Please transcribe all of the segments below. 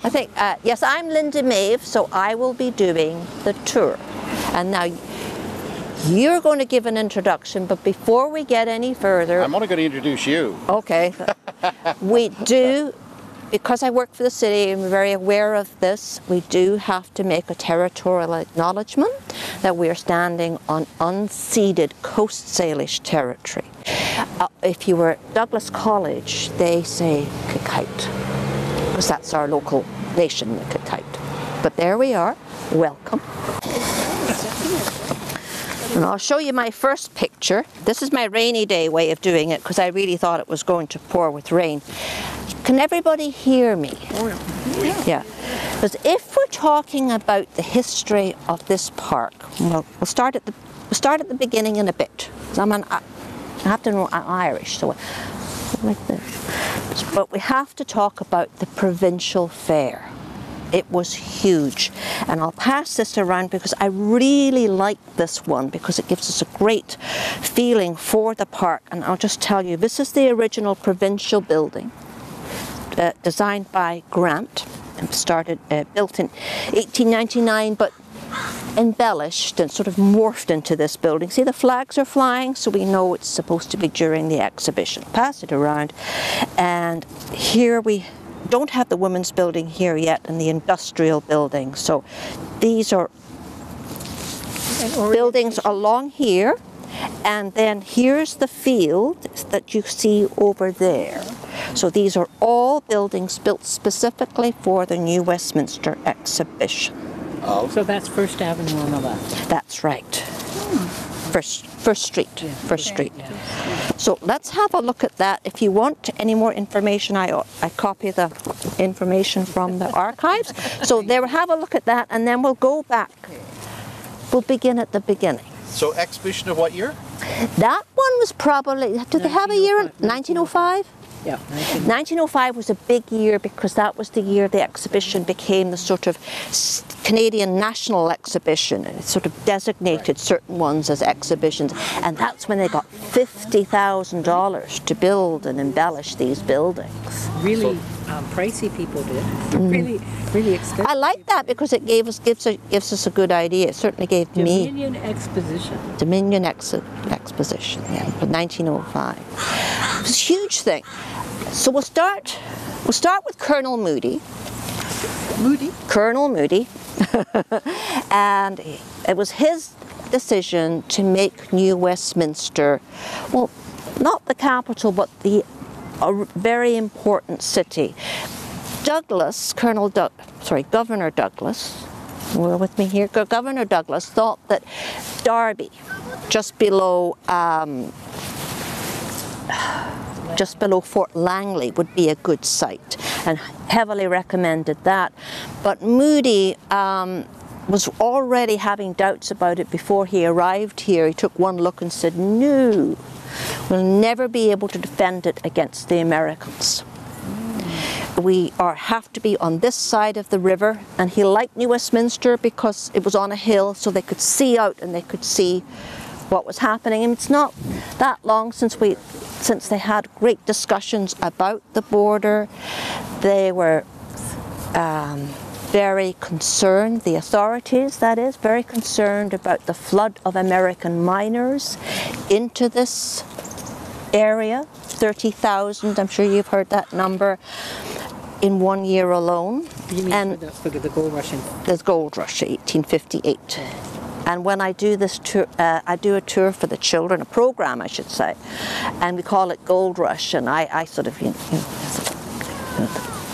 I think, yes, I'm Lynda Maeve, so I will be doing the tour. And now you're going to give an introduction, but before we get any further... I'm only going to introduce you. Okay. We do, because I work for the city and we're very aware of this, we do have to make a territorial acknowledgement that we are standing on unceded Coast Salish territory. If you were at Douglas College, they say Kikite, because that's our local nation, the Kikite. But there we are. Welcome. And I'll show you my first picture. This is my rainy day way of doing it, because I really thought it was going to pour with rain. Can everybody hear me? Yeah. Because if we're talking about the history of this park, well, we'll start at the beginning in a bit. I have to know I'm Irish, so like this. But we have to talk about the Provincial Fair. It was huge, and I'll pass this around because I really like this one because it gives us a great feeling for the park. And I'll just tell you, this is the original Provincial Building, designed by Grant and built in 1899, but embellished and sort of morphed into this building. See, the flags are flying, so we know it's supposed to be during the exhibition. Pass it around, and here we don't have the women's building here yet and the industrial building. So these are buildings along here, and then here's the field that you see over there. So these are all buildings built specifically for the new Westminster exhibition. Oh. So that's First Avenue on the left? That's right. First Street. Yeah. First Street. Yeah. So let's have a look at that. If you want any more information, I copy the information from the archives. So there, have a look at that, and then we'll go back. We'll begin at the beginning. So exhibition of what year? That one was probably, did they have a year in 1905? Yeah, 1905 was a big year because that was the year the exhibition became the sort of Canadian national exhibition. It sort of designated certain ones as exhibitions, and that's when they got $50,000 to build and embellish these buildings. Really pricey people did. Really expensive. I like that because it gives us a good idea. It certainly gave me Dominion Exposition. Dominion Exposition, yeah, 1905. It was a huge thing. So we'll start with Colonel Moody. Colonel Moody. And it was his decision to make New Westminster, well, not the capital, but a very important city. Governor Douglas, we're with me here, Governor Douglas thought that Derby, just below Fort Langley, would be a good site, and heavily recommended that. But Moody was already having doubts about it before he arrived here. He took one look and said, no, we'll never be able to defend it against the Americans. We have to be on this side of the river, and he liked New Westminster because it was on a hill, so they could see out and they could see what was happening. And it's not that long since they had great discussions about the border. They were very concerned, the authorities that is, very concerned about the flood of American miners into this area. 30,000, I'm sure you've heard that number, in 1 year alone. You mean and that's the gold rush? The gold rush, 1858. And when I do this tour, I do a tour for the children, a program I should say, and we call it Gold Rush. And I sort of,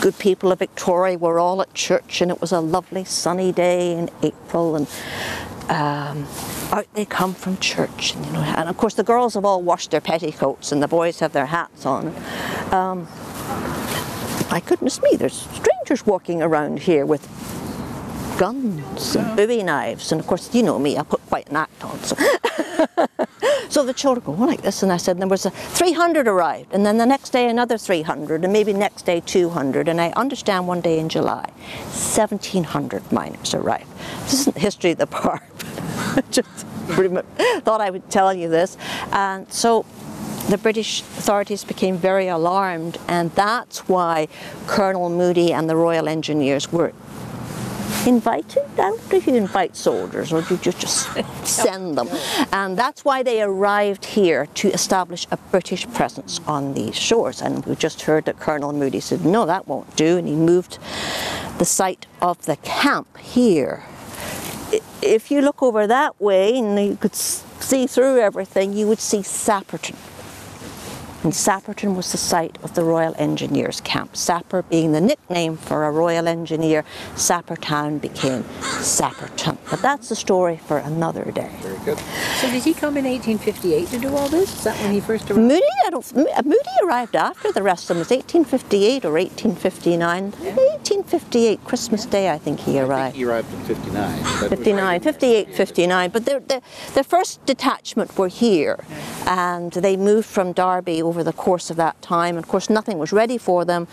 good people of Victoria were all at church, and it was a lovely sunny day in April, and out they come from church, and of course the girls have all washed their petticoats and the boys have their hats on. My goodness me, there's strangers walking around here with guns and bowie knives, and of course, you know me, I put quite an act on. So, so the children go like this, and I said, and there was 300 arrived, and then the next day another 300, and maybe next day 200, and I understand one day in July, 1,700 miners arrived. This isn't the history of the park, but I just thought I would tell you this. And so the British authorities became very alarmed, and that's why Colonel Moody and the Royal Engineers were invited out. If you invite soldiers, or did you just send them? And that's why they arrived here, to establish a British presence on these shores. And we just heard that Colonel Moody said, no, that won't do, and he moved the site of the camp here. If you look over that way and you could see through everything, you would see Sapperton. And Sapperton was the site of the Royal Engineers camp. Sapper being the nickname for a Royal Engineer, Sappertown became Sapperton. But that's a story for another day. Very good. So did he come in 1858 to do all this? Is that when he first arrived? Moody arrived after the rest of them. It was 1858 or 1859. 1858, Christmas Day, I think he arrived. He arrived in 59. 58, 59. But the first detachment were here, and they moved from Derby over the course of that time. And of course, nothing was ready for them.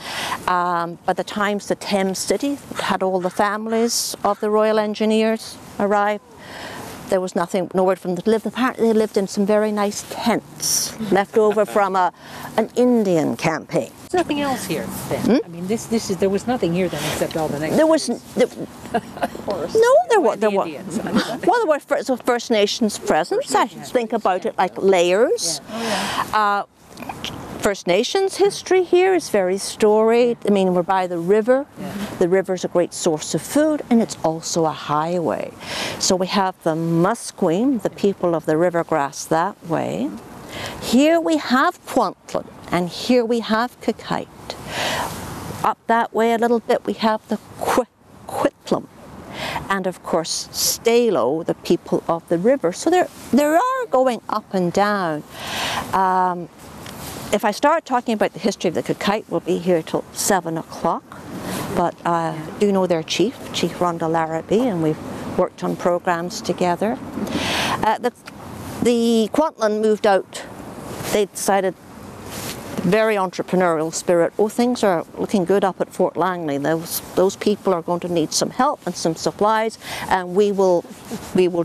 By the time the Thames City had all the families of the Royal Engineers arrived, there was nowhere for them to live. Apparently, they lived in some very nice tents left over from an Indian campaign. There's nothing else here then. I mean, there was nothing here then except all the next. There was there were First Nations presence. I think about it like layers. First Nations history here is very storied. I mean, we're by the river. The river's a great source of food, and it's also a highway. So we have the Musqueam, the people of the river grass that way. Here we have Kwantlen, and here we have Cookite. Up that way a little bit we have the Quitlam, and of course Stalo, the people of the river. So there are going up and down. If I start talking about the history of the Cookite, we'll be here till 7 o'clock. But I do know their chief, Chief Rundle Larrabee, and we've worked on programs together. The Kwantlen moved out. They decided, very entrepreneurial spirit, oh, things are looking good up at Fort Langley. Those people are going to need some help and some supplies, and we will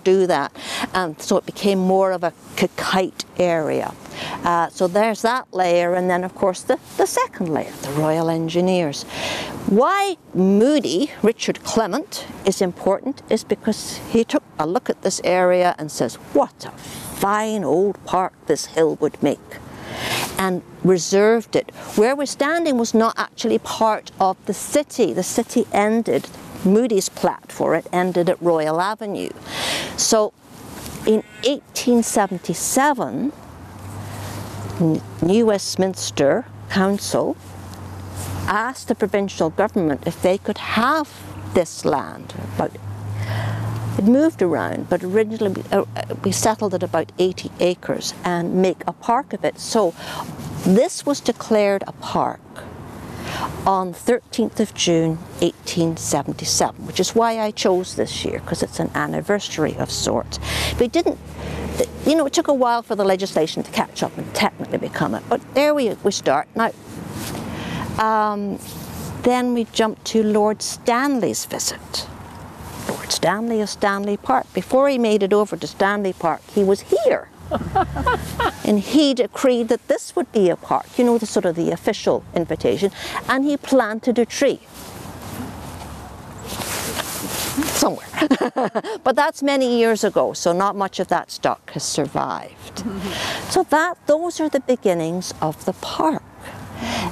do that. And so it became more of a Cookite area. So there's that layer, and then of course the second layer, the Royal Engineers. Why Moody, Richard Clement, is important is because he took a look at this area and says, what a fine old park this hill would make, and reserved it. Where we're standing was not actually part of the city. The city ended, Moody's plat for it ended at Royal Avenue. So in 1877, New Westminster Council asked the provincial government if they could have this land. It moved around, but originally we settled at about 80 acres and make a park of it. So this was declared a park on 13th of June 1877, which is why I chose this year, because it's an anniversary of sorts. But it took a while for the legislation to catch up and technically become it, but there we start. Now, then we jump to Lord Stanley's visit. Lord Stanley of Stanley Park. Before he made it over to Stanley Park, he was here. And he decreed that this would be a park, the sort of the official invitation, and he planted a tree. Somewhere. But that's many years ago, so not much of that stock has survived. So those are the beginnings of the park.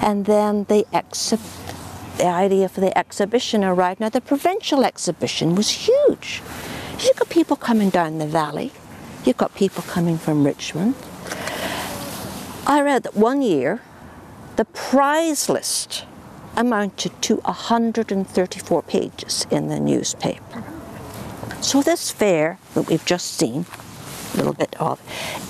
And then the idea for the exhibition arrived. Now the provincial exhibition was huge. You've got people coming down the valley. You've got people coming from Richmond. I read that one year the prize list amounted to 134 pages in the newspaper. So this fair that we've just seen, a little bit of,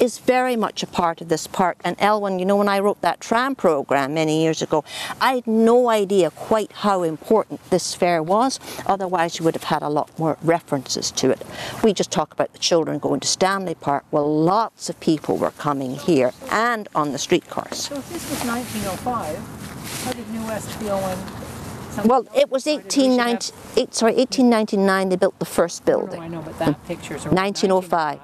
is very much a part of this park. And Elwyn, when I wrote that tram program many years ago, I had no idea quite how important this fair was. Otherwise you would have had a lot more references to it. We just talk about the children going to Stanley Park. Well, lots of people were coming here and on the streetcars. So if this was 1905, how did New West feel when... Well, it was 1899 they built the first building. I know, but that picture's 1905.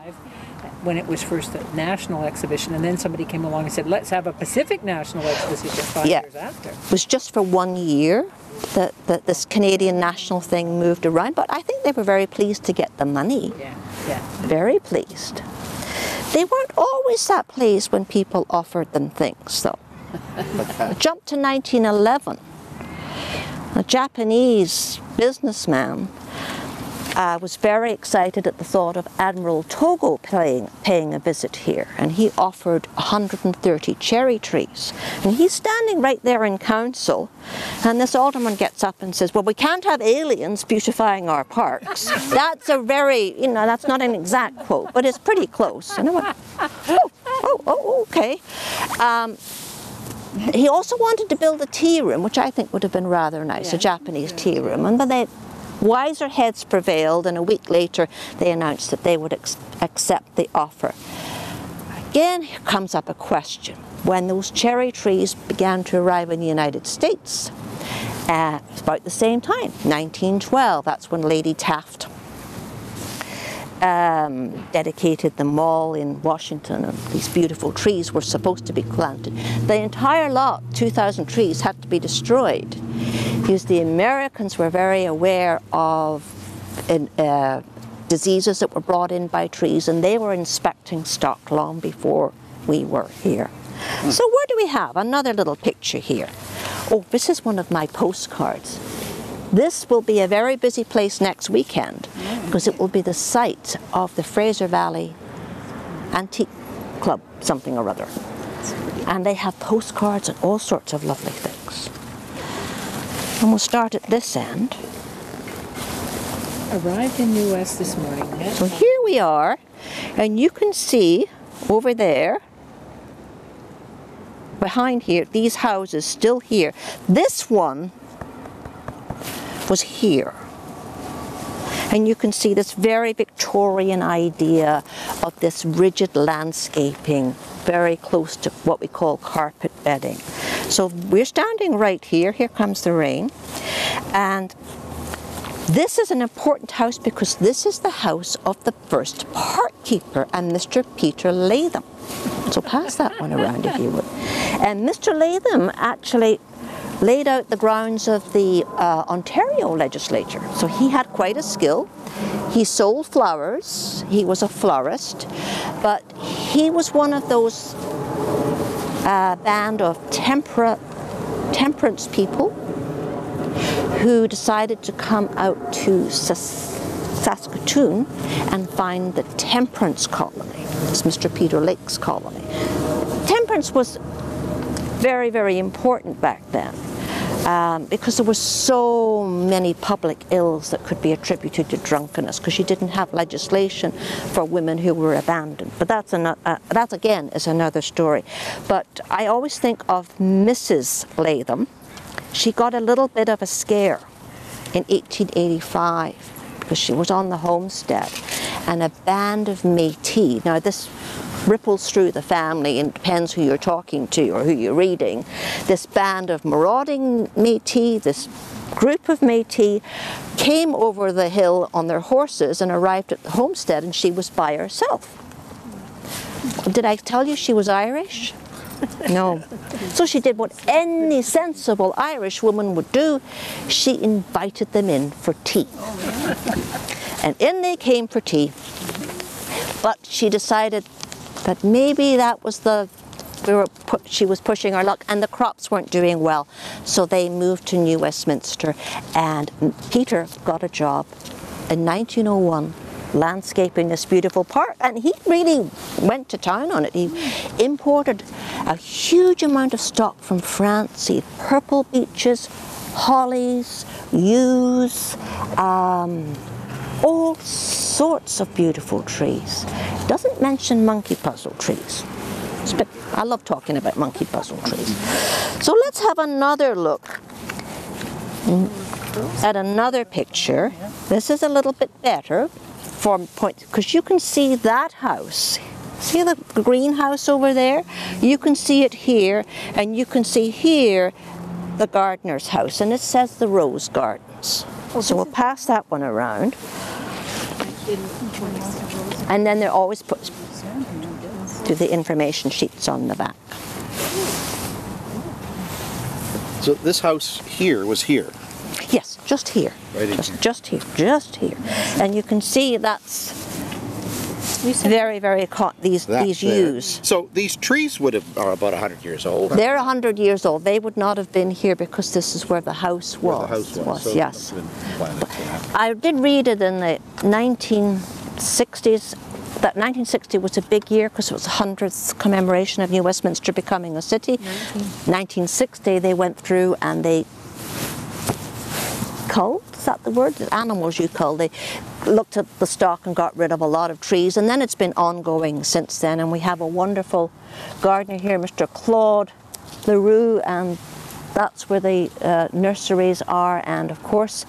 when it was first a national exhibition, and then somebody came along and said, let's have a Pacific national exhibition 5 years after. It was just for 1 year that this Canadian national thing moved around, but I think they were very pleased to get the money. Yeah. Very pleased. They weren't always that pleased when people offered them things, though. Jump to 1911. A Japanese businessman was very excited at the thought of Admiral Togo paying a visit here, and he offered 130 cherry trees. And he's standing right there in council, and this alderman gets up and says, well, we can't have aliens beautifying our parks. That's a very, that's not an exact quote, but it's pretty close. And I went, okay. He also wanted to build a tea room, which I think would have been rather nice, a Japanese tea room. And then wiser heads prevailed, and a week later they announced that they would accept the offer. Again, here comes up a question. When those cherry trees began to arrive in the United States, about the same time, 1912, that's when Lady Taft dedicated the mall in Washington, and these beautiful trees were supposed to be planted. The entire lot, 2,000 trees, had to be destroyed because the Americans were very aware of diseases that were brought in by trees, and they were inspecting stock long before we were here. So where do we have another little picture here? Oh, this is one of my postcards. This will be a very busy place next weekend because it will be the site of the Fraser Valley Antique Club, something or other. And they have postcards and all sorts of lovely things. And we'll start at this end. Arrived in New West this morning. So here we are, and you can see over there, behind here, these houses still here. This one was here. And you can see this very Victorian idea of this rigid landscaping, very close to what we call carpet bedding. So we're standing right here. Here comes the rain. And this is an important house because this is the house of the first park keeper, and Mr. Peter Latham. So pass that one around if you would. And Mr. Latham actually laid out the grounds of the Ontario legislature. So he had quite a skill. He sold flowers, he was a florist, but he was one of those band of temperance people who decided to come out to Saskatoon and find the temperance colony. It's Mr. Peter Lake's colony. Temperance was very, very important back then. Because there were so many public ills that could be attributed to drunkenness, because you didn't have legislation for women who were abandoned. But that again is another story. But I always think of Mrs. Latham. She got a little bit of a scare in 1885 because she was on the homestead, and a band of Métis. Now this ripples through the family, and depends who you're talking to or who you're reading. This band of marauding Métis, this group of Métis, came over the hill on their horses and arrived at the homestead, and she was by herself. Did I tell you she was Irish? No. So she did what any sensible Irish woman would do. She invited them in for tea. And in they came for tea. But she decided that maybe that was she was pushing her luck, and the crops weren't doing well. So they moved to New Westminster, and Peter got a job in 1901 landscaping this beautiful park, and he really went to town on it. He imported a huge amount of stock from France. He had purple beeches, hollies, yews, all sorts of beautiful trees. It doesn't mention monkey puzzle trees. I love talking about monkey puzzle trees. So let's have another look at another picture. This is a little bit better from point, because you can see that house. See the greenhouse over there? You can see it here, and you can see here the gardener's house, and it says the Rose Gardens. So we'll pass that one around. And then they're always to the information sheets on the back. So this house here was here. Yes, just here. Right in here. Just here, just here. And you can see that's very, very these yews. So these trees are about 100 years old. They're 100 years old. They would not have been here because this is where the house was. Where the house was. So yes. it must have been planted, yeah. I did read it in the 1960s. That 1960 was a big year because it was the 100th commemoration of New Westminster becoming a city. 1960 they went through and they culled, is that the word? The animals you cull. They looked at the stock and got rid of a lot of trees, and then it's been ongoing since then, and we have a wonderful gardener here, Mr. Claude LaRue, and that's where the nurseries are. And of course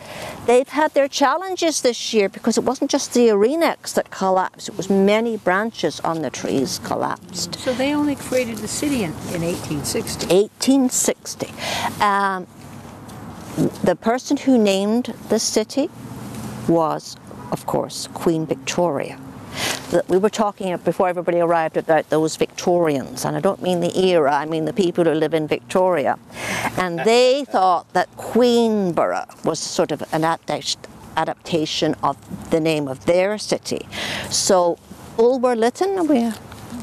they've had their challenges this year because it wasn't just the arenex that collapsed, it was many branches on the trees collapsed. So they only created the city in 1860. 1860. The person who named the city was, of course, Queen Victoria. We were talking before everybody arrived about those Victorians, and I don't mean the era, I mean the people who live in Victoria. And they thought that Queenborough was sort of an adaptation of the name of their city. So Bulwer Lytton,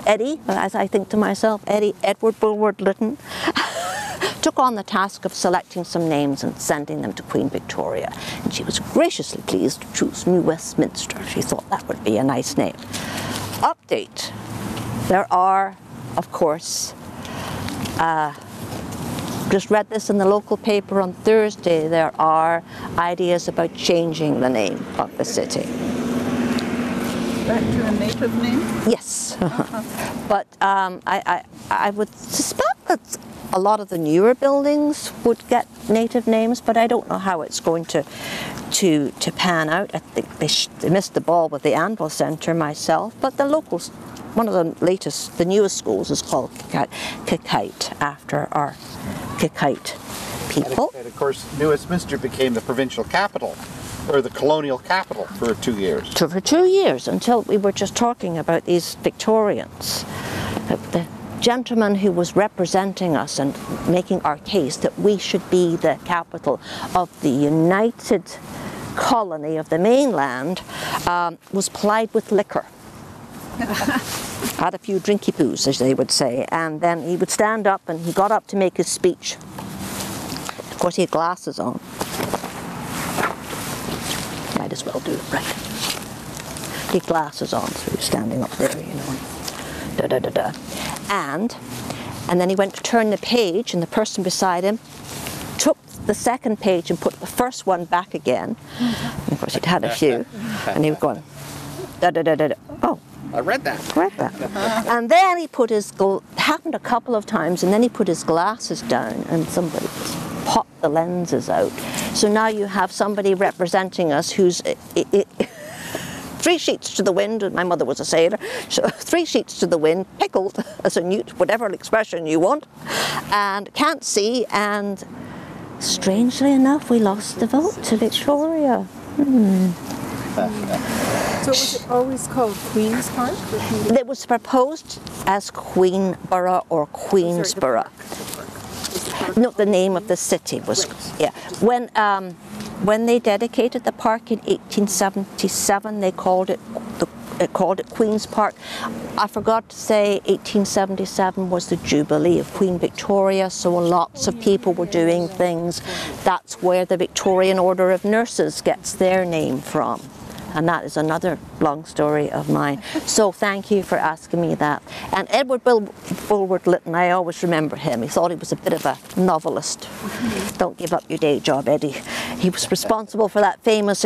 Eddie, as I think to myself, Edward Bulwer Lytton, took on the task of selecting some names and sending them to Queen Victoria. And she was graciously pleased to choose New Westminster. She thought that would be a nice name. Update. There are, of course, just read this in the local paper on Thursday, there are ideas about changing the name of the city. Back to a native name? Yes. But I would suspect that a lot of the newer buildings would get native names, but I don't know how it's going to pan out. I think they missed the ball with the Anvil Centre myself, but the locals, one of the newest schools is called Kikite, after our Kikite people. And of course, New Westminster became the provincial capital, or the colonial capital, for 2 years. For 2 years, until we were just talking about these Victorians. The gentleman who was representing us and making our case that we should be the capital of the united colony of the mainland was plied with liquor. Had a few drinky poos, as they would say, and then he would stand up, and he got up to make his speech. Of course he had glasses on. Might as well do it right. He had glasses on, so he was standing up there, you know. Da, da, da, da. And then he went to turn the page, and the person beside him took the second page and put the first one back again. And of course he'd had a few, and he was going, da da da da da. Oh, I read that. read that. And then he put his, happened a couple of times, and then he put his glasses down, and somebody popped the lenses out. So now you have somebody representing us who's 3 sheets to the wind, and my mother was a sailor, so 3 sheets to the wind, pickled as a newt, whatever expression you want, and can't see, and strangely enough we lost the vote to Victoria. So was it always called Queen's Park? It was proposed as Queenborough or Queensborough. No, the name of the city was, yeah. When they dedicated the park in 1877, they called it Queen's Park. I forgot to say 1877 was the Jubilee of Queen Victoria, so lots of people were doing things. That's where the Victorian Order of Nurses gets their name from. And that is another long story of mine. So thank you for asking me that. And Edward Bulwer Lytton, I always remember him. He thought he was a bit of a novelist. Don't give up your day job, Eddie. He was responsible for that famous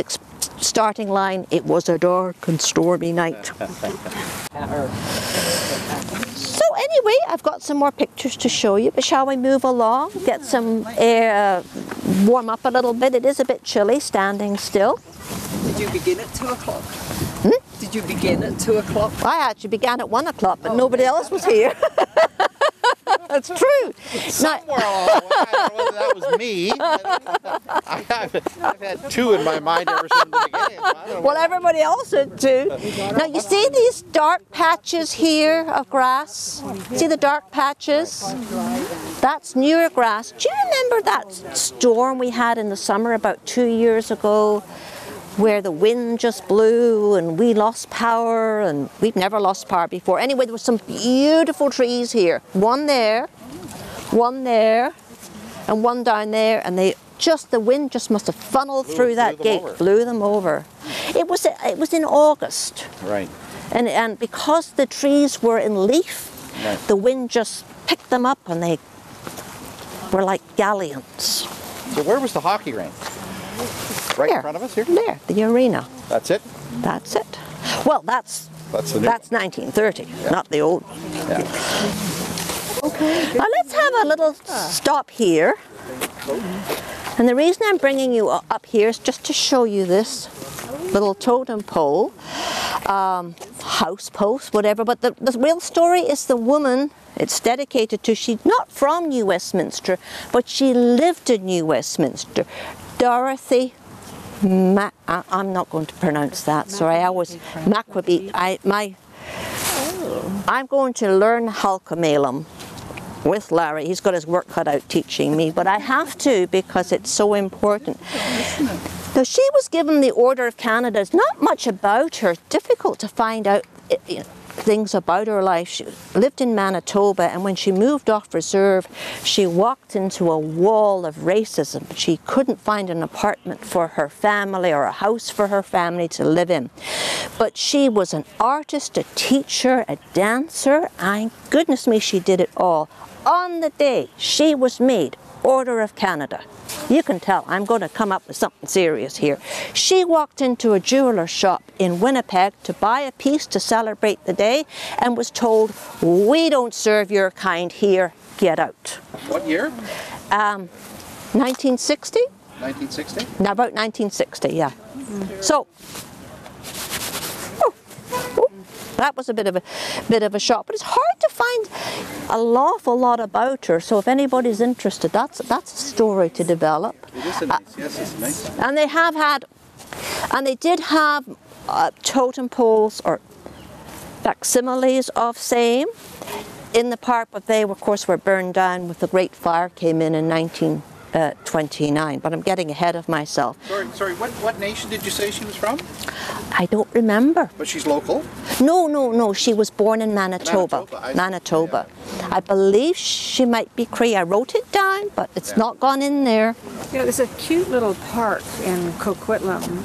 starting line, "It was a dark and stormy night." So anyway, I've got some more pictures to show you, but shall we move along? Get some air, warm up a little bit. It is a bit chilly standing still. Did you begin at 2 o'clock? Did you begin at 2 o'clock? I actually began at 1 o'clock, but nobody else was here. That's true. Somewhere along the way, I don't know whether that was me. I've had two in my mind ever since the beginning. I don't know. Well, everybody else did too. Now, you see these dark patches here of grass? See the dark patches? That's newer grass. Do you remember that storm we had in the summer about 2 years ago, where the wind just blew and we lost power, and we've never lost power before. Anyway, there were some beautiful trees here. One there, and one down there, and the wind just must have funneled through that gate, blew them over. It was in August. Right. And because the trees were in leaf, Right. the wind just picked them up and they were like galleons. So where was the hockey rink? Right There. in front of us here? There, the arena. That's it? That's it. Well, that's the new 1930, not the old. Yeah. Now let's have a little stop here. And the reason I'm bringing you up here is just to show you this little totem pole, house post, whatever. But the real story is the woman it's dedicated to. She's not from New Westminster, but she lived in New Westminster. Dorothy I'm not going to pronounce that. Sorry, I was Macquabe. I'm going to learn Halkamelum with Larry. He's got his work cut out teaching me, but I have to because it's so important. Now, she was given the Order of Canada. There's not much about her. Difficult to find out things about her life. She lived in Manitoba, and when she moved off reserve, she walked into a wall of racism. She couldn't find an apartment for her family or a house for her family to live in. But she was an artist, a teacher, a dancer, and goodness me, she did it all. On the day she was made Order of Canada, you can tell I'm going to come up with something serious here. She walked into a jeweler shop in Winnipeg to buy a piece to celebrate the day and was told, "We don't serve your kind here, get out." What year? 1960? 1960? Now, about 1960, yeah. So, that was a bit of a shock, but it's hard to find an awful lot about her. So if anybody's interested, that's a story to develop. It is a nice, yes, it's nice. And they did have totem poles or facsimiles of same in the park, but they, of course, were burned down with the Great Fire came in 1929. But I'm getting ahead of myself. Sorry. What nation did you say she was from? I don't remember. But she's local? No. She was born in Manitoba. Manitoba. I believe she might be Cree. I wrote it down, but it's not gone in there. You know, there's a cute little park in Coquitlam,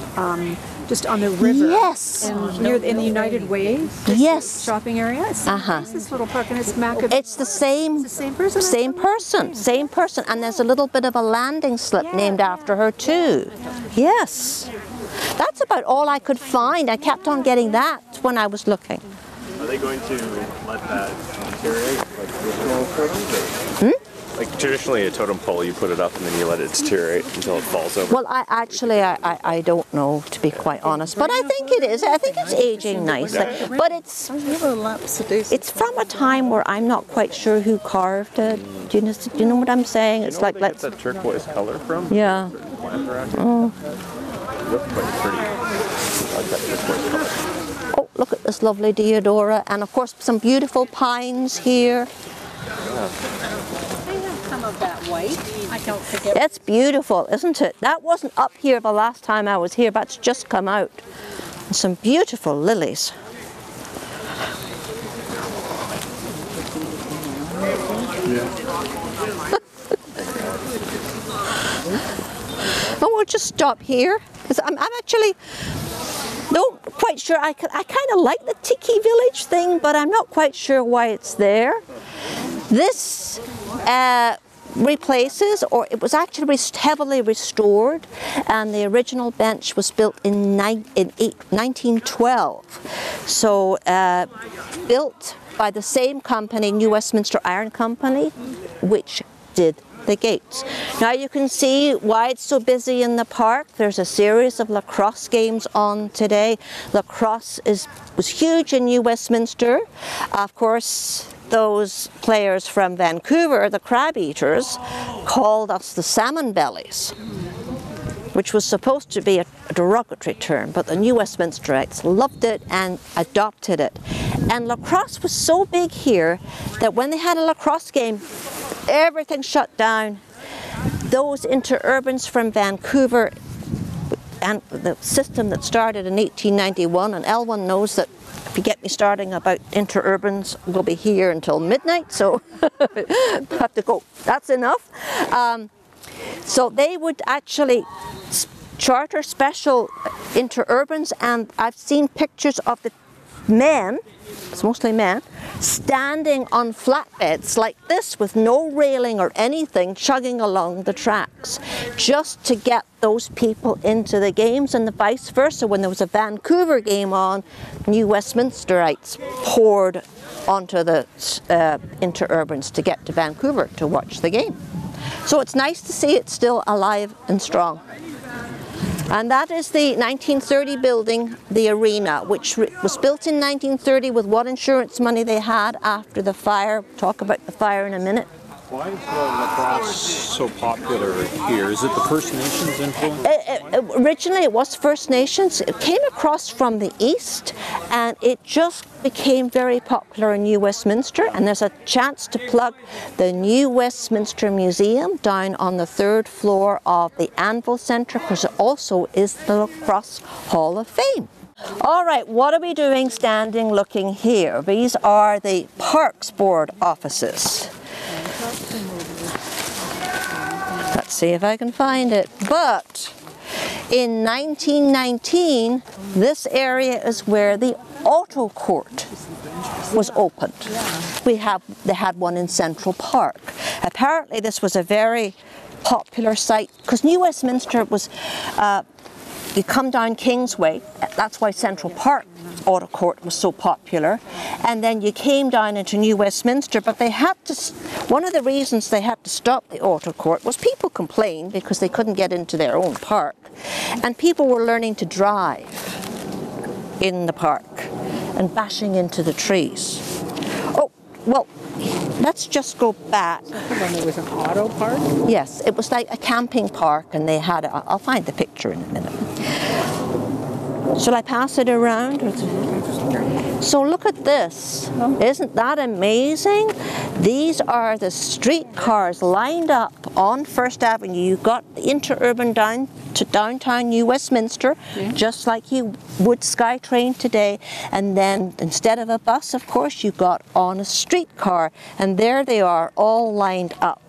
just on the river. Yes. In the United Way. Yes. Shopping area. It's this little park, and it's Macquabe. It's the same. It's the same person. Same person. And there's a little bit of a landing slip named after her too. Yes. That's about all I could find. I kept on getting that when I was looking. Are they going to let that deteriorate like traditional totems? Like traditionally a totem pole, you put it up and then you let it deteriorate until it falls over. Well, I don't know, to be quite honest, but I think it is. I think it's aging nicely. But it's from a time where I'm not quite sure who carved it. Do you know what I'm saying? It's like, let's get that turquoise color from? Yeah. Look quite pretty. I like that turquoise color. Oh, look at this lovely deodora, and of course some beautiful pines here. Some of that white. I don't forget. It's beautiful, isn't it? That wasn't up here the last time I was here, but it's just come out. And some beautiful lilies. Oh, we'll just stop here because I'm actually not quite sure. I kind of like the Tiki Village thing, but I'm not quite sure why it's there. This replaces, or it was actually heavily restored, and the original bench was built in 1912. So built by the same company, New Westminster Iron Company, which did the gates. Now you can see why it's so busy in the park. There's a series of lacrosse games on today. Lacrosse was huge in New Westminster. Of course, those players from Vancouver, the crab eaters, called us the salmon bellies, which was supposed to be a derogatory term, but the New Westminsterites loved it and adopted it. And lacrosse was so big here that when they had a lacrosse game, everything shut down. Those interurbans from Vancouver, and the system that started in 1891, and Elwyn knows that if you get me starting about interurbans, we'll be here until midnight, so have to go. That's enough. So they would actually charter special interurbans, and I've seen pictures of the men, it's mostly men, standing on flatbeds like this with no railing or anything, chugging along the tracks just to get those people into the games, and the vice versa. When there was a Vancouver game on, New Westminsterites poured onto the interurbans to get to Vancouver to watch the game. So it's nice to see it still alive and strong. And that is the 1930 building, the arena, which was built in 1930 with what insurance money they had after the fire. We'll talk about the fire in a minute. Why is lacrosse so popular here? Is it the First Nations influence? Originally it was First Nations. It came across from the east and it just became very popular in New Westminster, and there's a chance to plug the New Westminster Museum down on the 3rd floor of the Anvil Centre, because it also is the Lacrosse Hall of Fame. All right, what are we doing standing looking here? These are the Parks Board offices. Let's see if I can find it. But in 1919, this area is where the auto court was opened. They had one in Central Park. Apparently this was a very popular site because New Westminster was, you come down Kingsway, that's why Central Park Auto Court was so popular, and then you came down into New Westminster, but they had to, one of the reasons they had to stop the Auto Court was people complained because they couldn't get into their own park, and people were learning to drive in the park and bashing into the trees. Oh, well, let's just go back. When there was an auto park? Yes, it was like a camping park, and they had, I'll find the picture in a minute. Shall I pass it around? So look at this. Isn't that amazing? These are the streetcars lined up on First Avenue. You've got the interurban down to downtown New Westminster, just like you would SkyTrain today. And then instead of a bus, of course, you got on a streetcar. And there they are, all lined up.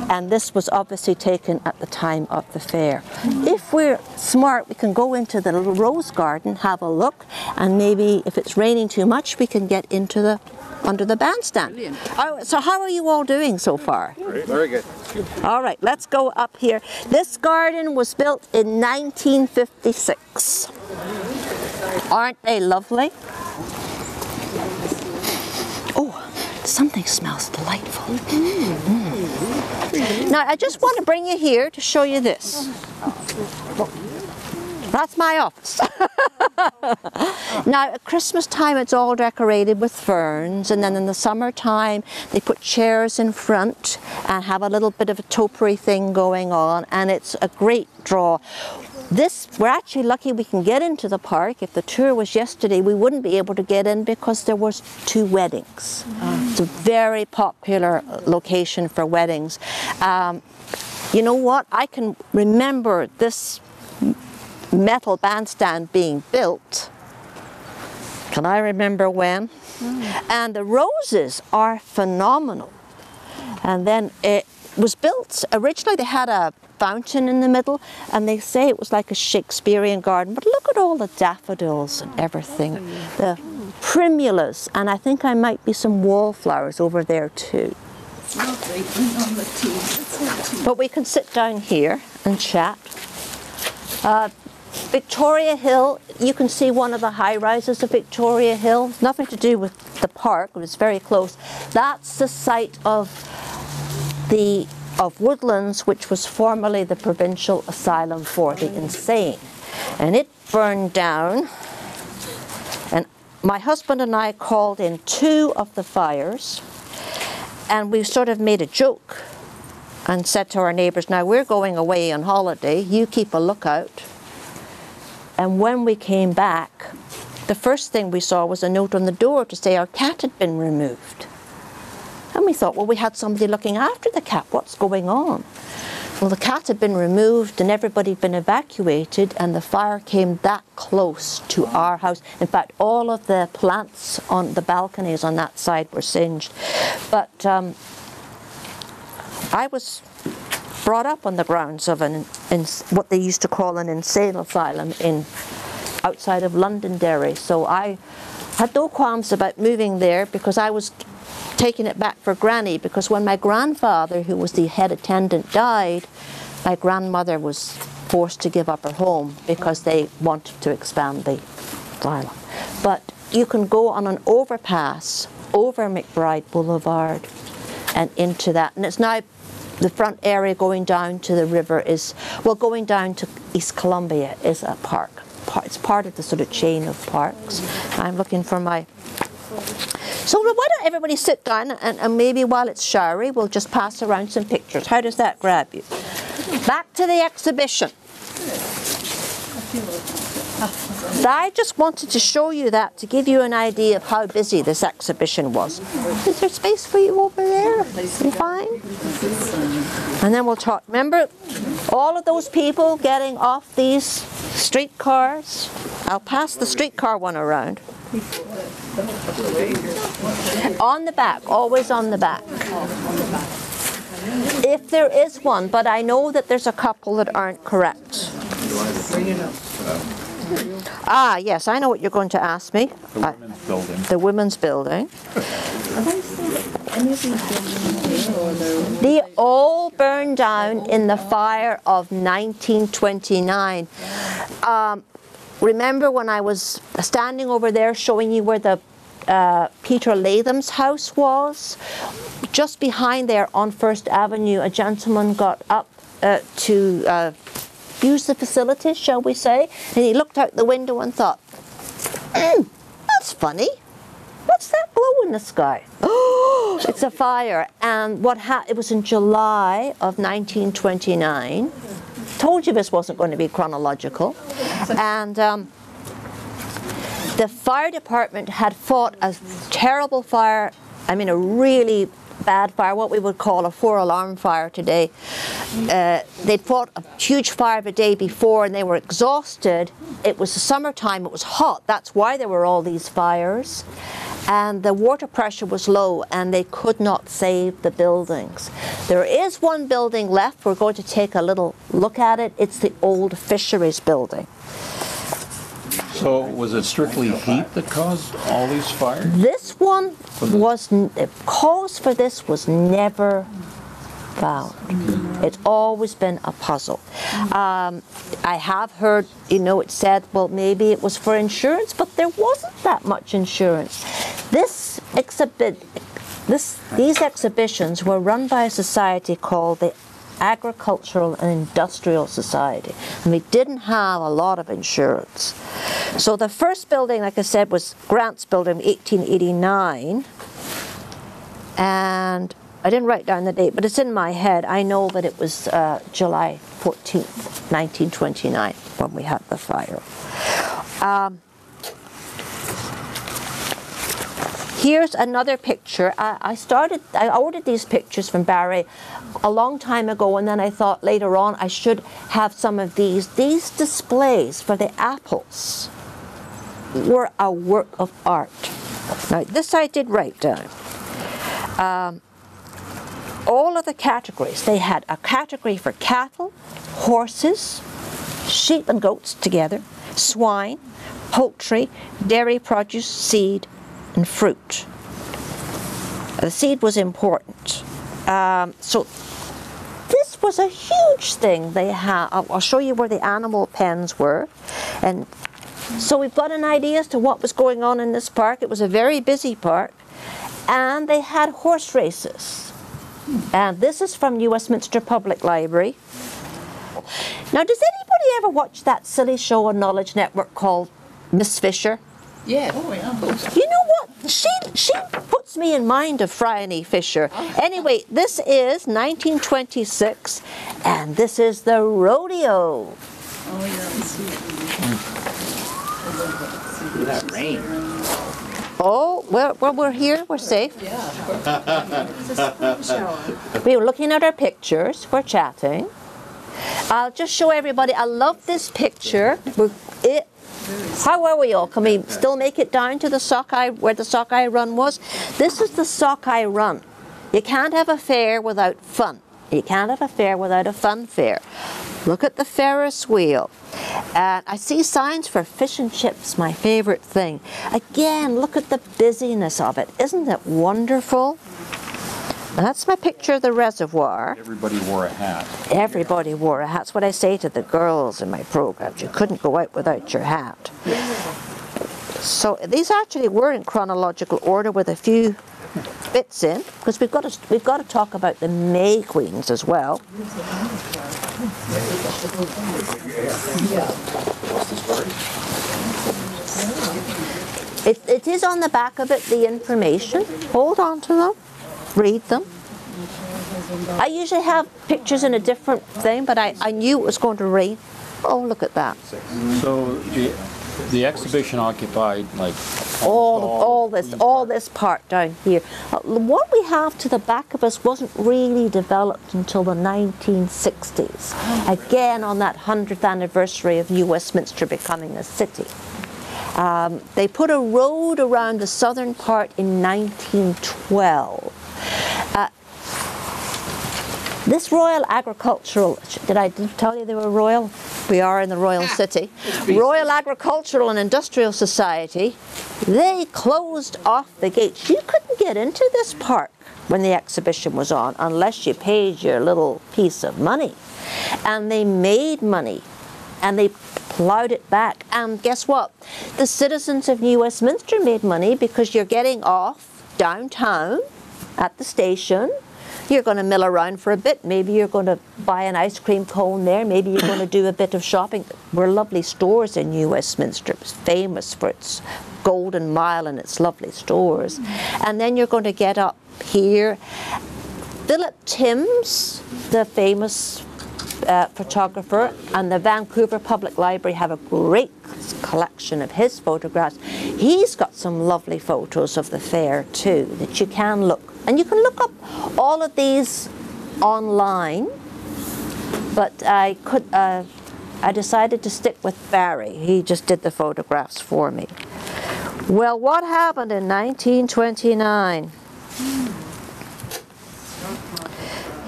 And this was obviously taken at the time of the fair. If we're smart, we can go into the little rose garden, have a look, and maybe if it's raining too much, we can get into the under the bandstand. Oh, so how are you all doing so far? Very good. All right, let's go up here. This garden was built in 1956. Aren't they lovely? Oh, something smells delightful. Now, I just want to bring you here to show you this. That's my office. Now, at Christmas time, it's all decorated with ferns, and then in the summertime, they put chairs in front and have a little bit of a topiary thing going on, and it's a great draw. We're actually lucky we can get into the park. If the tour was yesterday, we wouldn't be able to get in because there was 2 weddings. It's a very popular location for weddings. You know what? I can remember this metal bandstand being built. Can I remember when? And the roses are phenomenal. And then it was built, originally they had a fountain in the middle, and they say it was like a Shakespearean garden, but look at all the daffodils and everything, the primulas, and I think I might be some wallflowers over there too. But we can sit down here and chat. Victoria Hill, you can see one of the high-rises of Victoria Hill. It's nothing to do with the park, but it's very close. That's the site of Woodlands, which was formerly the Provincial Asylum for the Insane. And it burned down, and my husband and I called in 2 of the fires, And we sort of made a joke and said to our neighbours, now we're going away on holiday, you keep a lookout. And when we came back, the first thing we saw was a note on the door to say our cat had been removed. And we thought, well, we had somebody looking after the cat, what's going on? Well, the cat had been removed and everybody had been evacuated, and the fire came that close to our house. In fact, all of the plants on the balconies on that side were singed. But I was brought up on the grounds of what they used to call an insane asylum outside of Londonderry. So I had no qualms about moving there, because I was taking it back for Granny, because when my grandfather, who was the head attendant, died, my grandmother was forced to give up her home because they wanted to expand the asylum. But you can go on an overpass over McBride Boulevard and into that, and it's now the front area going down to the river is, well, going down to East Columbia is a park. It's part of the sort of chain of parks. I'm looking for my... So why don't everybody sit down, and maybe while it's showery, we'll just pass around some pictures. How does that grab you? Back to the exhibition. I just wanted to show you that to give you an idea of how busy this exhibition was. Is there space for you over there? You fine? And then we'll talk. Remember all of those people getting off these streetcars? I'll pass the streetcar one around. On the back, always on the back. If there is one, but I know that there's a couple that aren't correct. Ah, yes, I know what you're going to ask me. The women's building. The women's building. They all burned down in the fire of 1929. Remember when I was standing over there showing you where the Peter Latham's house was? Just behind there on First Avenue, a gentleman got up to use the facilities, shall we say, and he looked out the window and thought, that's funny. What's that glow in the sky? Oh, it's a fire. And it was in July of 1929. Told you this wasn't going to be chronological. And the fire department had fought a terrible fire, I mean a really bad fire, what we would call a 4-alarm fire today. They'd fought a huge fire the day before and they were exhausted. It was the summertime, it was hot, that's why there were all these fires. And the water pressure was low and they could not save the buildings. There is one building left, we're going to take a little look at it. It's the old Fisheries Building. So was it strictly heat that caused all these fires? This one was, the cause for this was never found. It's always been a puzzle. I have heard, it said, well, maybe it was for insurance, but there wasn't that much insurance. These exhibitions were run by a society called the Agricultural and Industrial Society, and we didn't have a lot of insurance. So the first building, like I said, was Grant's Building, 1889, and I didn't write down the date, but it's in my head. I know that it was July 14th, 1929, when we had the fire. Here's another picture. I ordered these pictures from Barry a long time ago, and then I thought later on I should have some of these. These displays for the apples were a work of art. Now, this I did write down. All of the categories. They had a category for cattle, horses, sheep and goats together, swine, poultry, dairy produce, seed, and fruit. The seed was important. So this was a huge thing they had. I'll show you where the animal pens were. And so we've got an idea as to what was going on in this park. It was a very busy park. And they had horse races. And this is from New Westminster Public Library. Now, does anybody ever watch that silly show on Knowledge Network called Miss Fisher? Yeah. Oh, yeah. You know what she puts me in mind of Phryne Fisher. Anyway, this is 1926, and this is the rodeo. Oh, yeah, let's see. That rain. Oh, well, we're here, we're safe. We were looking at our pictures, we're chatting. I'll just show everybody, I love this picture. How are we all? Can we still make it down to the Sockeye, where the Sockeye Run was? This is the Sockeye Run. You can't have a fair without fun. You can't have a fair without a fun fair. Look at the Ferris wheel. I see signs for fish and chips, my favorite thing. Again, look at the busyness of it. Isn't it wonderful? That's my picture of the reservoir. Everybody wore a hat. Everybody wore a hat. That's what I say to the girls in my programs. You couldn't go out without your hat. So these actually were in chronological order with a few bits in, because we've got to talk about the May Queens as well. It is on the back of it, the information. Hold on to them. Read them. I usually have pictures in a different thing, but I knew it was going to rain. Oh, look at that. So the exhibition occupied like all this part down here. What we have to the back of us wasn't really developed until the 1960s. Again, on that 100th anniversary of New Westminster becoming a city. They put a road around the southern part in 1912. This Royal Agricultural, did I tell you they were royal? We are in the Royal City. Royal Agricultural and Industrial Society, they closed off the gates. You couldn't get into this park when the exhibition was on unless you paid your little piece of money. And they made money, and they plowed it back. And guess what? The citizens of New Westminster made money because you're getting off downtown at the station. You're going to mill around for a bit. Maybe you're going to buy an ice cream cone there. Maybe you're going to do a bit of shopping. There were lovely stores in New Westminster. It was famous for its Golden Mile and its lovely stores. And then you're going to get up here. Philip Timms, the famous photographer, and the Vancouver Public Library have a great collection of his photographs. He's got some lovely photos of the fair too that you can look. And you can look up all of these online, but I decided to stick with Barry. He just did the photographs for me. Well, what happened in 1929?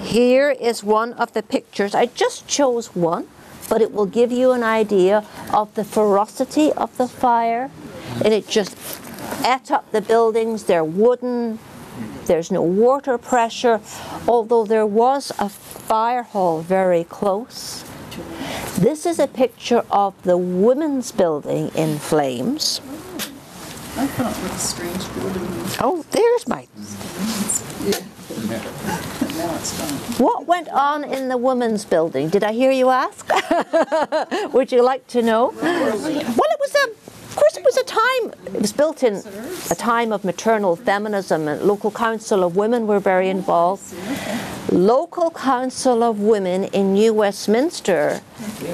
Here is one of the pictures. I just chose one, but it will give you an idea of the ferocity of the fire. And it just ate up the buildings. They're wooden. There's no water pressure, although there was a fire hall very close. This is a picture of the Women's Building in flames. I thought what a strange building. Oh, there's my... Now it's gone. What went on in the Women's Building? Did I hear you ask? Would you like to know? Well, it was of course, it was a time, it was built in a time of maternal feminism, and local council of women were very involved. Local Council of Women in New Westminster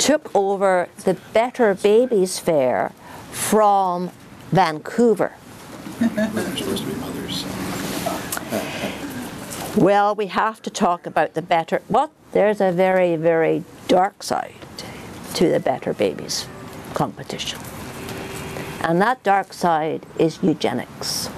took over the Better Babies Fair from Vancouver. They're supposed to be mothers. Well, we have to talk about the Better, well, there's a very, very dark side to the Better Babies competition. And that dark side is eugenics.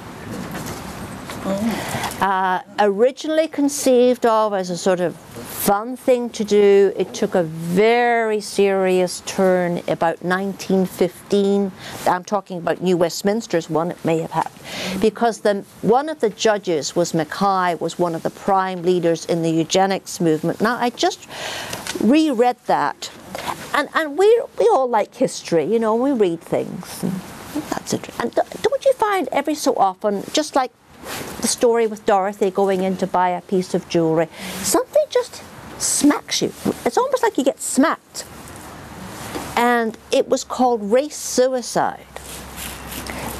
Originally conceived of as a sort of fun thing to do, it took a very serious turn about 1915. I'm talking about New Westminster's one, it may have happened. Because one of the judges was Mackay, was one of the prime leaders in the eugenics movement. Now, I just reread that. And we all like history, you know, we read things. And that's interesting. And don't you find every so often, just like the story with Dorothy going in to buy a piece of jewelry, something just smacks you. It's almost like you get smacked. And it was called race suicide.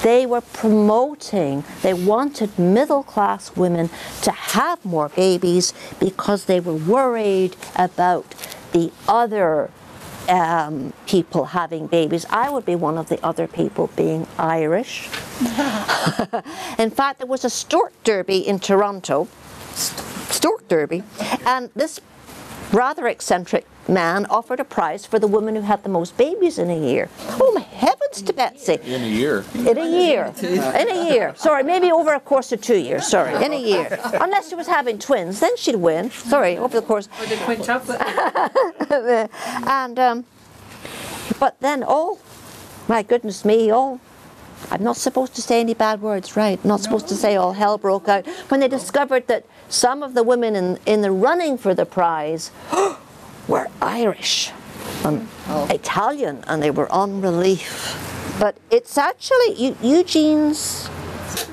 They were promoting, they wanted middle-class women to have more babies because they were worried about the other people having babies. I would be one of the other people, being Irish. In fact, there was a stork derby in Toronto, stork derby, and this rather eccentric man offered a prize for the woman who had the most babies in a year. Oh my heavens to Betsy. In a year. In a year. In a year. Sorry, maybe over a course of 2 years. Sorry, in a year. Unless she was having twins, then she'd win. Sorry, over the course. Or the quintuplet. And, but then, oh, my goodness me, I'm not supposed to say any bad words, right? Not supposed to say all hell broke out. When they discovered that some of the women in the running for the prize were Irish and Italian, and they were on relief. But it's actually, Eugene's,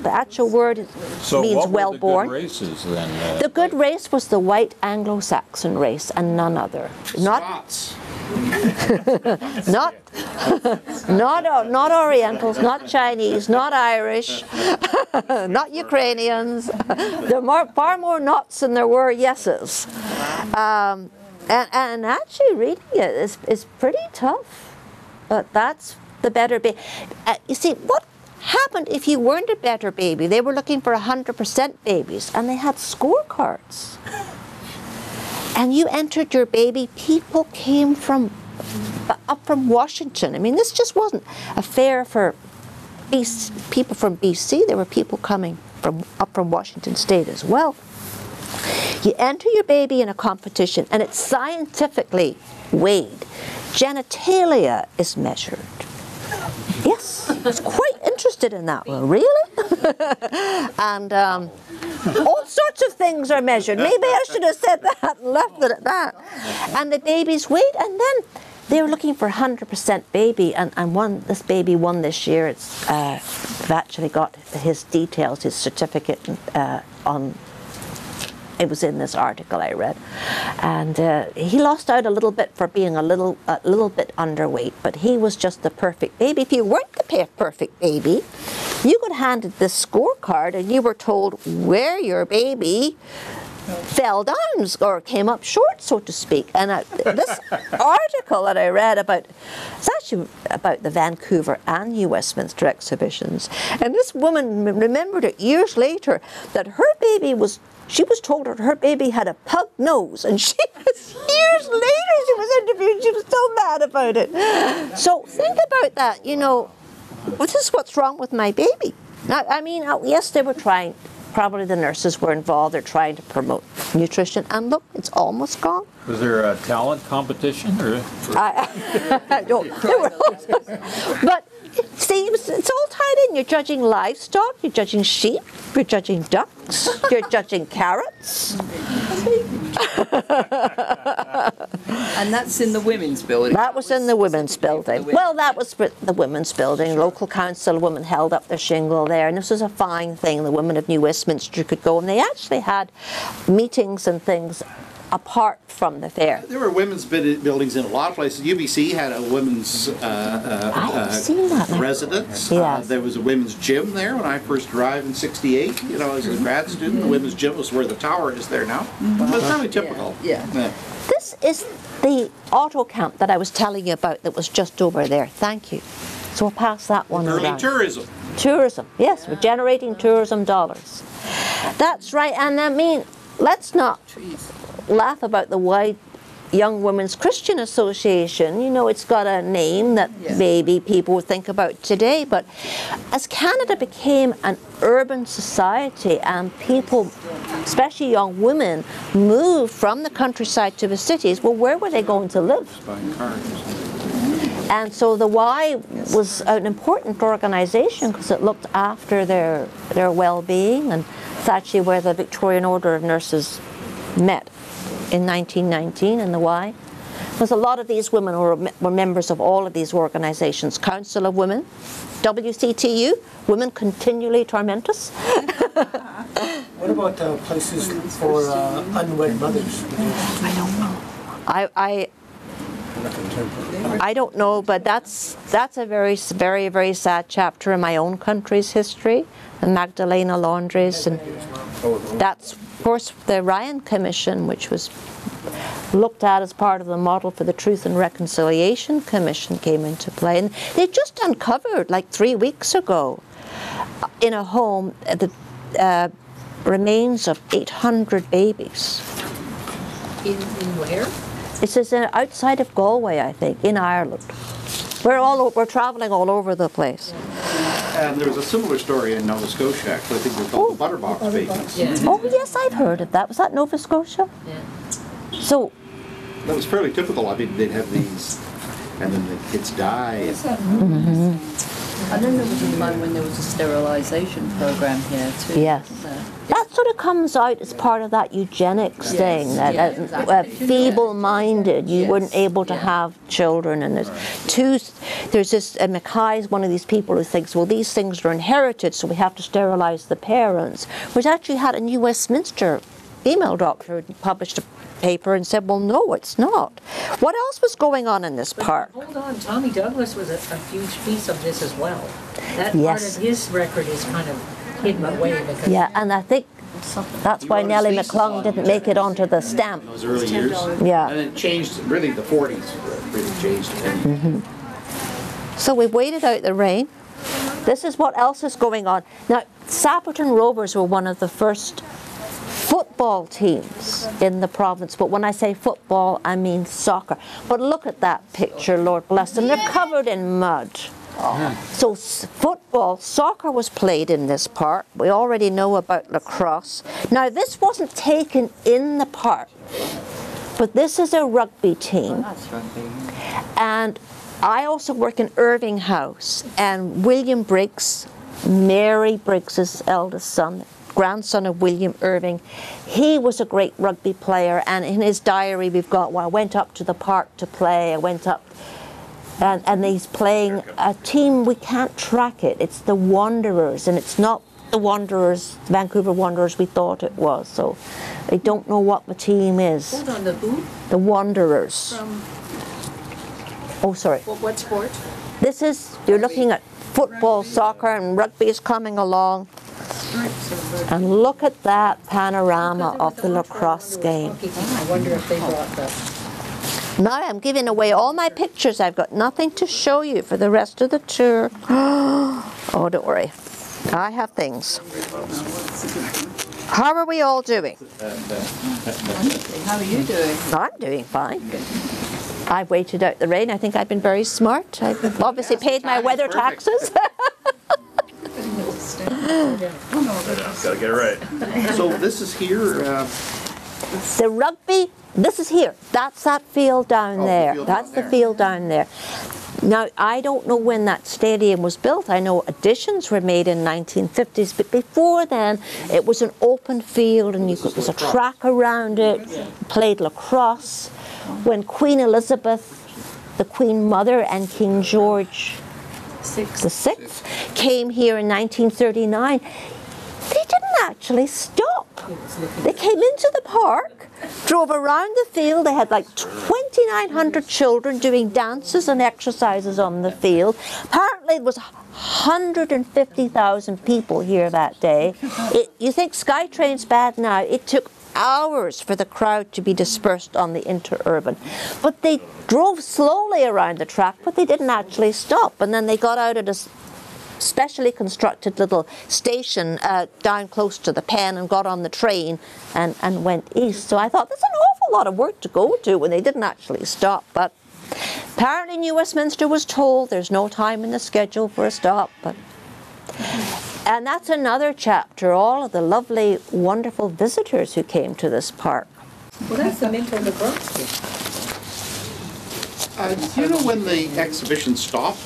the actual word means well born. So what were the good races then? The good race was the white Anglo-Saxon race and none other. Scots. Not Orientals, not Chinese, not Irish, not Ukrainians. There are far more nots than there were yeses. And actually reading it is pretty tough. But that's the better baby. You see, what happened if you weren't a better baby? They were looking for 100% babies, and they had scorecards. And you entered your baby, people came up from Washington. I mean, this just wasn't a fair for people from BC. There were people coming up from Washington State as well. You enter your baby in a competition, and it's scientifically weighed. Genitalia is measured. Yes, I was quite interested in that one. Really? And all sorts of things are measured. Maybe I should have said that and left it at that. And the baby's weight, and then they were looking for 100% baby, and this baby won this year. I've actually got his details, his certificate it was in this article I read, and he lost out a little bit for being a little bit underweight, but he was just the perfect baby. If you weren't the perfect baby, you got handed this scorecard and you were told where your baby fell down or came up short, so to speak. And this article that I read it's actually about the Vancouver and New Westminster exhibitions, and this woman remembered it years later that she was told that her baby had a pug nose, and years later she was interviewed, she was so mad about it. So think about that, this is what's wrong with my baby. Now, I mean, yes, they were trying, probably the nurses were involved, they're trying to promote nutrition, and look, it's almost gone. Was there a talent competition? Or? I don't know. But see, it's all tied in. You're judging livestock, you're judging sheep, you're judging ducks, you're judging carrots. And that's in the women's building. That was in the women's building. Well, that was the women's building. Local council women held up their shingle there, and this was a fine thing. The women of New Westminster could go, and they actually had meetings and things apart from the fair. There were women's buildings in a lot of places. UBC had a women's residence. Yes. There was a women's gym there when I first arrived in '68. As a grad student, the women's gym was where the tower is there now. But it's really typical. Yeah. This is the auto camp that I was telling you about that was just over there. Thank you. So we'll pass that one around. Tourism. Tourism. Yes, we're generating tourism dollars. That's right. And I mean, let's not laugh about the White Young Women's Christian Association. It's got a name that maybe people would think about today, but as Canada became an urban society and people, especially young women, moved from the countryside to the cities, well, where were they going to live? And so the Y was an important organization because it looked after their well-being, and it's actually where the Victorian Order of Nurses met in 1919 in the Y. Because a lot of these women were members of all of these organizations. Council of Women, WCTU, Women Continually Torment Us. What about places for unwed mothers? I don't know. I don't know, but that's a very, very, very sad chapter in my own country's history, the Magdalena laundries, and that's, of course, the Ryan Commission, which was looked at as part of the model for the Truth and Reconciliation Commission, came into play. And they just uncovered, like 3 weeks ago, in a home, the remains of 800 babies. In where? It says outside of Galway, I think, in Ireland. We're traveling all over the place. And there was a similar story in Nova Scotia, actually. I think they're called the Butterbox babies. Yeah. Oh yes, I've heard of that. Was that Nova Scotia? Yeah. So That was fairly typical. I mean, they'd have these, and then the kids die. And then there was a time when there was a sterilisation program here too. yes, wasn't there? that sort of comes out as part of that eugenics thing. That yes, exactly. feeble-minded, you Yes, weren't able to yeah. have children, and there's this. Mackay's one of these people who thinks, well, these things are inherited, so we have to sterilise the parents. Which actually had a new Westminster female doctor who published a paper and said, well, no, it's not. What else was going on in this park? Hold on, Tommy Douglas was a huge piece of this as well. That Yes. part of his record is kind of hidden away because Yeah, and I think that's why wrote his Nellie thesis McClung on didn't make it onto the stamp. In those early years. Yeah. And it changed, really, the 40s really changed it. So we waited out the rain. This is what else is going on. Now, Sapperton Rovers were one of the first football teams in the province, but when I say football, I mean soccer. But look at that picture, Lord bless them. They're covered in mud. So football, soccer was played in this park. We already know about lacrosse. Now, this wasn't taken in the park, but this is a rugby team. That's rugby. And I also work in Irving House, and William Brix, Mary Briggs's eldest son, grandson of William Irving, he was a great rugby player, and in his diary we've got, well, I went up to the park to play, I went up, and he's playing a team, we can't track it, it's the Wanderers, and it's not the Wanderers, Vancouver Wanderers we thought it was, so I don't know what the team is. hold on, the who? The Wanderers. From Oh, sorry. what sport? This is, you're looking at football, soccer, and rugby is coming along. And look at that panorama of the lacrosse game. I wonder if they brought the Now I'm giving away all my pictures. I've got nothing to show you for the rest of the tour. Oh, don't worry. I have things. How are we all doing? How are you doing? I'm doing fine. I've waited out the rain. I think I've been very smart. I've obviously paid my weather taxes. Gotta get it right. So this is here. The rugby, this is here. That's that field down the there. field That's down the there. field down there. Now, I don't know when that stadium was built. I know additions were made in 1950s, but before then, it was an open field, and there was a track around it. Played lacrosse. When Queen Elizabeth, the Queen Mother, and King George the Sixth came here in 1939, they didn't actually stop. They came into the park, drove around the field. They had like 2,900 children doing dances and exercises on the field. Apparently it was 150,000 people here that day. You think SkyTrain's bad now? It took hours for the crowd to be dispersed on the interurban. But they drove slowly around the track, but they didn't actually stop. And then they got out at a specially constructed little station down close to the pen and got on the train and went east. So I thought, that's an awful lot of work to go to when they didn't actually stop. But apparently New Westminster was told there's no time in the schedule for a stop. And that's another chapter, all of the lovely, wonderful visitors who came to this park. well, that's the Minto lacrosse team. Do you know when the exhibition stopped?